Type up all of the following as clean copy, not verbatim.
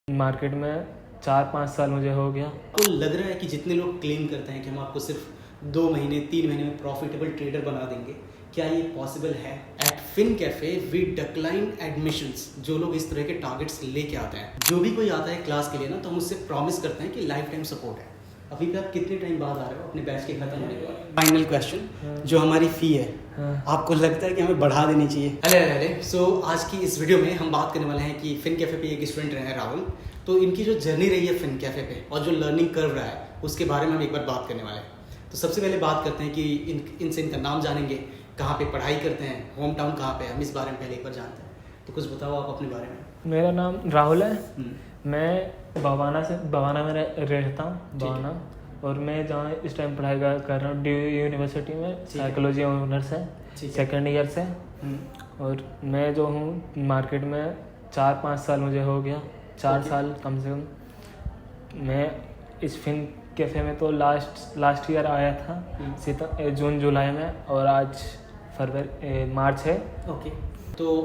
Market में 4-5 साल मुझे हो गया। आपको लग रहा है कि जितने लोग क्लेम करते हैं कि हम आपको सिर्फ 2 महीने 3 महीने में प्रॉफिटेबल ट्रेडर बना देंगे, क्या ये पॉसिबल है? At Fin Cafe we decline admissions. जो लोग इस तरह के टारगेट्स लेके आते हैं, जो भी कोई आता है क्लास के लिए ना, तो हम उससे प्रॉमिस करते हैं कि लाइफ टाइम सपोर्ट है। अभी भी आप कितने टाइम बाद आ रहे हो अपने बैच के खत्म होने के बाद? फाइनल क्वेश्चन, जो हमारी फी है, आपको लगता है कि हमें बढ़ा देनी चाहिए? अरे सो आज की इस वीडियो में हम बात करने वाले हैं कि फिन कैफे पे एक स्टूडेंट रहे हैं राहुल, तो इनकी जो जर्नी रही है फिन कैफे पे और जो लर्निंग कर्व रहा है उसके बारे में हम एक बार बात करने वाले हैं। तो सबसे पहले बात करते हैं कि इनसे इनका नाम जानेंगे, कहाँ पे पढ़ाई करते हैं, होम टाउन कहाँ पे है, हम इस बारे में पहले एक बार जानते हैं। तो कुछ बताओ आप अपने बारे में। मेरा नाम राहुल है। मैं बवाना में रहता हूँ, बवाना। और मैं जहाँ इस टाइम पढ़ाई कर रहा हूँ डी यूनिवर्सिटी में, साइकोलॉजी ऑनर्स है, सेकेंड ईयर से। और मैं जो हूँ मार्केट में 4-5 साल मुझे हो गया, 4 साल कम से कम। मैं इस फिन कैफ़े में तो लास्ट ईयर आया था, जून जुलाई में, और आज मार्च है। ओके, तो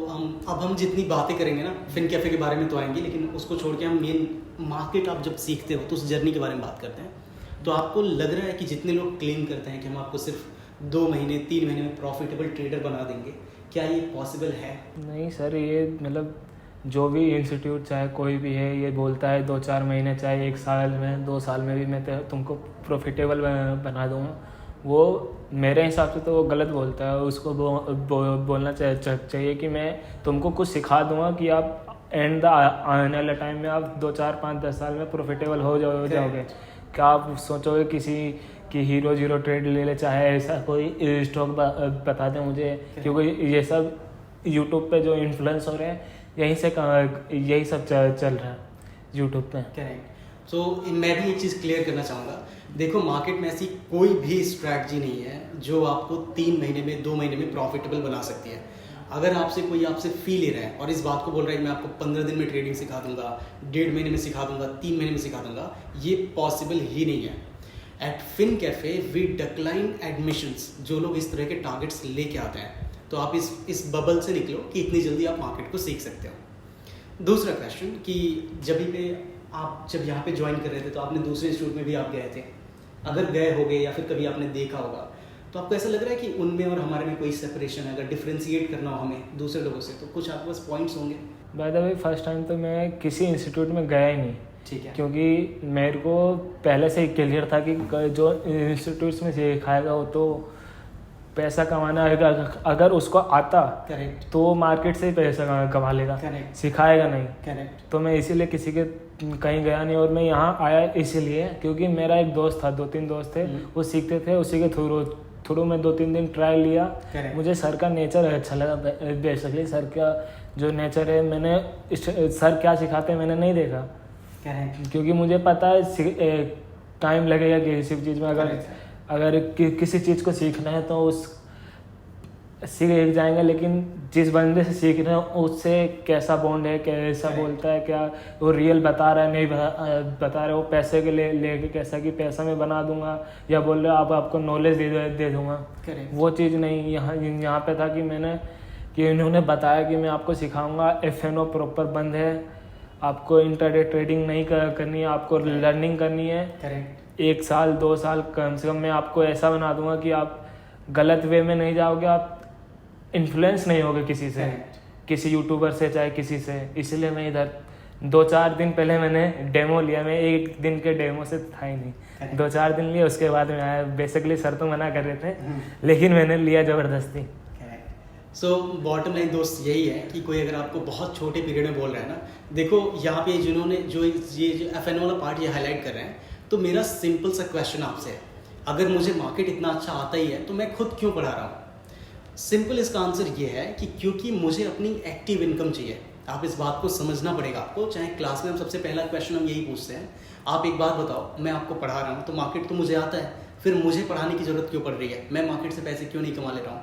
अब हम जितनी बातें करेंगे ना फिन कैफे के बारे में तो आएंगे, लेकिन उसको छोड़ के हम मेन मार्केट आप जब सीखते हो तो उस जर्नी के बारे में बात करते हैं। तो आपको लग रहा है कि जितने लोग क्लेम करते हैं कि हम आपको सिर्फ 2 महीने 3 महीने में प्रॉफिटेबल ट्रेडर बना देंगे, क्या ये पॉसिबल है? नहीं सर, ये मतलब जो भी इंस्टीट्यूट चाहे कोई भी है, ये बोलता है 2-4 महीने, चाहे 1 साल में 2 साल में भी मैं तुमको प्रॉफिटेबल बना दूँगा, वो मेरे हिसाब से तो वो गलत बोलता है। उसको बोलना चाहिए कि मैं तुमको कुछ सिखा दूंगा कि आप आने वाले टाइम में आप 2-4-5-10 साल में प्रॉफिटेबल हो जाओगे। क्या आप सोचोगे किसी कि हीरो जीरो ट्रेड ले ले, चाहे ऐसा कोई स्टॉक बता दें मुझे, क्योंकि ये सब यूट्यूब पे जो इन्फ्लुएंस हो रहे हैं यही सब चल रहा है यूट्यूब पे। करेक्ट। सो मैं भी एक चीज़ क्लियर करना चाहूँगा। देखो, मार्केट में ऐसी कोई भी स्ट्रैटेजी नहीं है जो आपको 3 महीने में 2 महीने में प्रॉफिटेबल बना सकती है। अगर कोई आपसे फ़ी ले रहा है और इस बात को बोल रहा है कि मैं आपको 15 दिन में ट्रेडिंग सिखा दूंगा, 1.5 महीने में सिखा दूंगा, 3 महीने में सिखा दूंगा, ये पॉसिबल ही नहीं है। At Fin Cafe we decline admissions. जो लोग इस तरह के टारगेट्स लेके आते हैं, तो आप इस बबल से निकलो कि इतनी जल्दी आप मार्केट को सीख सकते हो। दूसरा क्वेश्चन कि आप जब यहाँ पे ज्वाइन कर रहे थे तो आपने दूसरे इंस्टीट्यूट में भी आप गए थे, अगर गए होगे या फिर कभी आपने देखा होगा, तो आपको ऐसा लग रहा है कि उनमें और हमारे में कोई सेपरेशन है? अगर डिफ्रेंशिएट करना हो हमें दूसरे लोगों से, तो कुछ आपके पास पॉइंट्स होंगे? By the way, first time तो मैं किसी इंस्टीट्यूट में गया ही नहीं। ठीक है। क्योंकि मेरे को पहले से ही क्लियर था कि जो इंस्टीट्यूट्स में सिखाएगा वो तो पैसा कमाना है, अगर उसको आता करेक्ट तो वो मार्केट से ही पैसा कमा लेगा, करेक्ट, सिखाएगा नहीं। करेक्ट। तो मैं इसीलिए किसी के कहीं गया नहीं, और मैं यहाँ आया इसीलिए क्योंकि मेरा एक दोस्त था, 2-3 दोस्त थे, वो सीखते थे, उसी के थ्रू मैं 2-3 दिन ट्रायल लिया। मुझे सर का नेचर अच्छा लगा। बेसिकली सर का जो नेचर है, मैंने सर क्या सिखाते हैं मैंने नहीं देखा, क्योंकि मुझे पता है टाइम लगेगा किसी चीज़ में। अगर किसी चीज़ को सीखना है तो सीख जाएंगे, लेकिन जिस बंदे से सीख रहे हैं उससे कैसा बॉन्ड है, कैसा बोलता है, क्या वो रियल बता रहा है, नहीं बता रहा है, वो पैसे के लेके कैसा कि पैसा मैं बना दूंगा, या बोल रहे हो आपको नॉलेज दे दूंगा, वो चीज़ नहीं। यहाँ पे था कि इन्होंने बताया कि मैं आपको सिखाऊंगा, FNO प्रॉपर बंद है, आपको इंटरडे ट्रेडिंग नहीं करनी है, आपको लर्निंग करनी है। 1 साल 2 साल कम से कम मैं आपको ऐसा बना दूंगा कि आप गलत वे में नहीं जाओगे, आप इन्फ्लुएंस नहीं होगे किसी से, किसी यूट्यूबर से, चाहे किसी से। इसलिए मैं इधर 2-4 दिन पहले मैंने डेमो लिया। मैं 1 दिन के डेमो से था ही नहीं, 2-4 दिन लिए, उसके बाद में आया। बेसिकली सर तो मना कर रहे थे, लेकिन मैंने लिया ज़बरदस्ती। सो बॉटम लाइन दोस्त यही है कि कोई अगर आपको बहुत छोटे पीरियड में बोल रहा है ना, देखो यहाँ पे जिन्होंने जो FNO वाला पार्ट ये हाईलाइट कर रहे हैं, तो मेरा सिंपल सा क्वेश्चन आपसे है, अगर मुझे मार्केट इतना अच्छा आता ही है तो मैं खुद क्यों पढ़ा रहा हूँ? सिंपल इसका आंसर ये है कि क्योंकि मुझे अपनी एक्टिव इनकम चाहिए। आप इस बात को समझना पड़ेगा आपको। चाहे क्लास में हम सबसे पहला क्वेश्चन हम यही पूछते हैं, आप एक बात बताओ, मैं आपको पढ़ा रहा हूँ तो मार्केट तो मुझे आता है, फिर मुझे पढ़ाने की ज़रूरत क्यों पड़ रही है? मैं मार्केट से पैसे क्यों नहीं कमा ले रहा हूँ?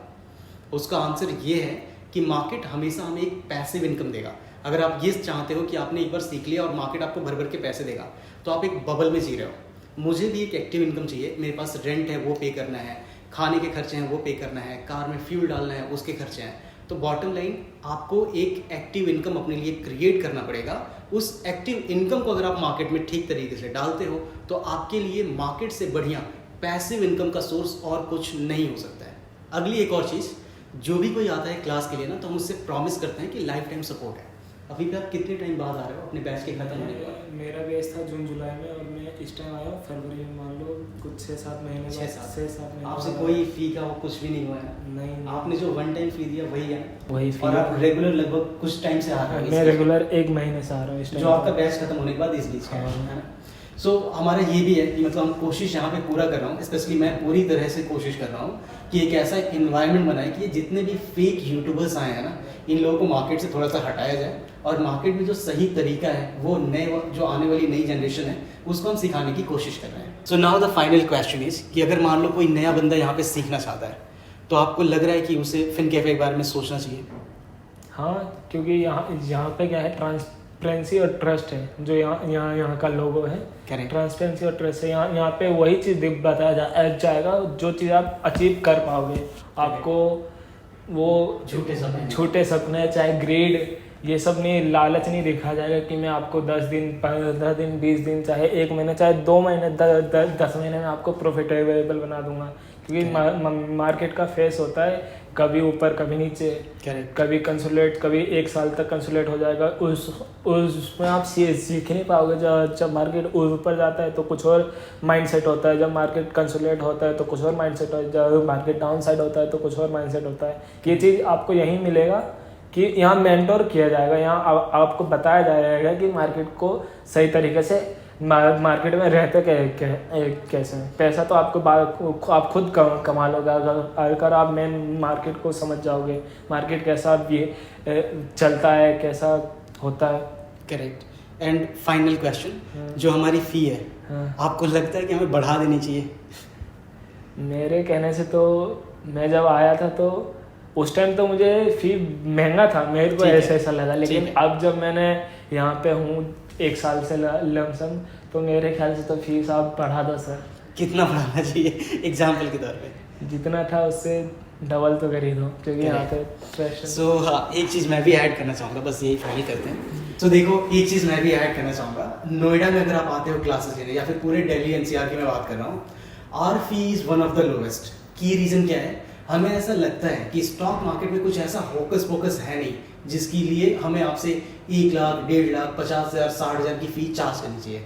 उसका आंसर ये है कि मार्केट हमेशा हमें एक पैसिव इनकम देगा। अगर आप ये चाहते हो कि आपने एक बार सीख लिया और मार्केट आपको भर भर के पैसे देगा, तो आप एक बबल में जी रहे हो। मुझे भी एक एक्टिव इनकम चाहिए। मेरे पास रेंट है वो पे करना है, खाने के खर्चे हैं वो पे करना है, कार में फ्यूल डालना है उसके खर्चे हैं। तो बॉटम लाइन आपको एक एक्टिव इनकम अपने लिए क्रिएट करना पड़ेगा। उस एक्टिव इनकम को अगर आप मार्केट में ठीक तरीके से डालते हो तो आपके लिए मार्केट से बढ़िया पैसिव इनकम का सोर्स और कुछ नहीं हो सकता है। अगली एक और चीज़, जो भी कोई आता है क्लास के लिए ना, तो हम उससे प्रॉमिस करते हैं कि लाइफ टाइम सपोर्ट है। अभी भी आप कितने टाइम बाद आ रहे हो अपने बैच के खत्म होने के बाद? मेरा बैच था जून जुलाई में और मैं इस टाइम आया हूँ फरवरी में, मान लो कुछ 6-7 महीने, 6-7 महीने। आपसे कोई फी का कुछ भी नहीं हुआ है? नहीं, आपने जो वन टाइम फी दिया वही है? वही फी। और आप रेगुलर लगभग कुछ टाइम से आ रहे हैं? मैं रेगुलर 1 महीने से आ रहा हूँ इस टाइम, जो आपका बैच खत्म होने के बाद इस बीच का है ना। सो हमारा ये भी है कि मतलब हम कोशिश यहाँ पे पूरा कर रहा हूँ, स्पेशली मैं पूरी तरह से कोशिश कर रहा हूँ कि एक ऐसा इन्वायरमेंट बनाए कि जितने भी फेक यूट्यूबर्स आए हैं ना, इन लोगों को मार्केट से थोड़ा सा हटाया जाए और मार्केट में जो सही तरीका है वो नए जो आने वाली नई जनरेशन है उसको हम सिखाने की कोशिश कर रहे हैं। So now the final question is कि अगर मान लो कोई नया बंदा यहाँ पे सीखना चाहता है तो आपको लग रहा है कि उसे फिन कैफे के बारे में सोचना चाहिए? हाँ, क्योंकि यहाँ पे क्या है, ट्रांसपेरेंसी और ट्रस्ट है जो यहाँ का लोगो है। ट्रांसपेरेंसी और ट्रस्ट है। यहाँ पे वही चीज़ बताया जाएगा जो चीज़ आप अचीव कर पाओगे। आपको वो झूठे सपने चाहे ग्रेड ये सब नहीं, लालच नहीं दिखा जाएगा कि मैं आपको 10 दिन 15 दिन 20 दिन चाहे 1 महीने चाहे 2 महीने 10 महीने में आपको प्रॉफिटेबल बना दूंगा। क्योंकि मार्केट का फेस होता है, कभी ऊपर कभी नीचे, कभी कंसोलिडेट, कभी 1 साल तक कंसोलिडेट हो जाएगा। उसमें आप सीख नहीं पाओगे। जब मार्केट ऊपर जाता है तो कुछ और माइंडसेट होता है, जब मार्केट कंसोलिडेट होता है तो कुछ और माइंडसेट होता है, जब मार्केट डाउन साइड होता है तो कुछ और माइंडसेट होता है। ये चीज़ आपको यहीं मिलेगा कि यहाँ मेंटोर किया जाएगा, यहाँ आपको बताया जाएगा कि मार्केट को सही तरीके से मार्केट में रहते कैसे। पैसा तो आपको आप खुद कमा लोगे अगर आप मेन मार्केट को समझ जाओगे, मार्केट कैसा ये चलता है, कैसा होता है। करेक्ट। एंड फाइनल क्वेश्चन, जो हमारी फ़ी है, आपको लगता है कि हमें बढ़ा देनी चाहिए? मेरे कहने से तो मैं जब आया था तो उस टाइम तो मुझे फ़ी महंगा था, मेरे को ऐसा लगा। लेकिन अब जब मैंने यहाँ पे हूँ 1 साल से लमसम, तो मेरे ख्याल से तो फीस आप बढ़ा दो सर। कितना बढ़ाना चाहिए एग्जाम्पल के तौर पे? जितना था उससे डबल तो कर ही दो, क्योंकि यहाँ पे प्रेशर। सो हाँ, एक चीज़ मैं भी ऐड करना चाहूँगा, बस यही फाइनल करते हैं। तो देखो, एक चीज़ मैं भी ऐड करना चाहूँगा, नोएडा में अगर आप आते हो क्लासेस लेने या फिर पूरे दिल्ली एनसीआर की मैं बात कर रहा हूँ, our fee is one of the lowest. की रीज़न क्या है? हमें ऐसा लगता है कि स्टॉक मार्केट में कुछ ऐसा होकस पोकस है नहीं जिसके लिए हमें आपसे 1 लाख 1.5 लाख 50,000 60,000 की फ़ी चार्ज करनी चाहिए।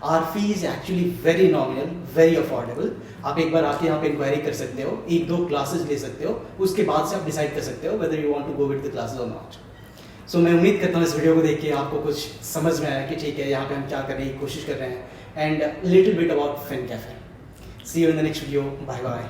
Our fee is actually very nominal, very affordable. आप एक बार आके यहाँ पे इंक्वायरी कर सकते हो, 1-2 क्लासेस ले सकते हो, उसके बाद से आप डिसाइड कर सकते हो whether you want to go with the classes और नॉट। सो मैं उम्मीद करता हूँ इस वीडियो को देख के आपको कुछ समझ में आया कि ठीक है, यहाँ पे हम क्या करने की कोशिश कर रहे हैं, and little bit about Fin Cafe. See you in the next video. Bye bye.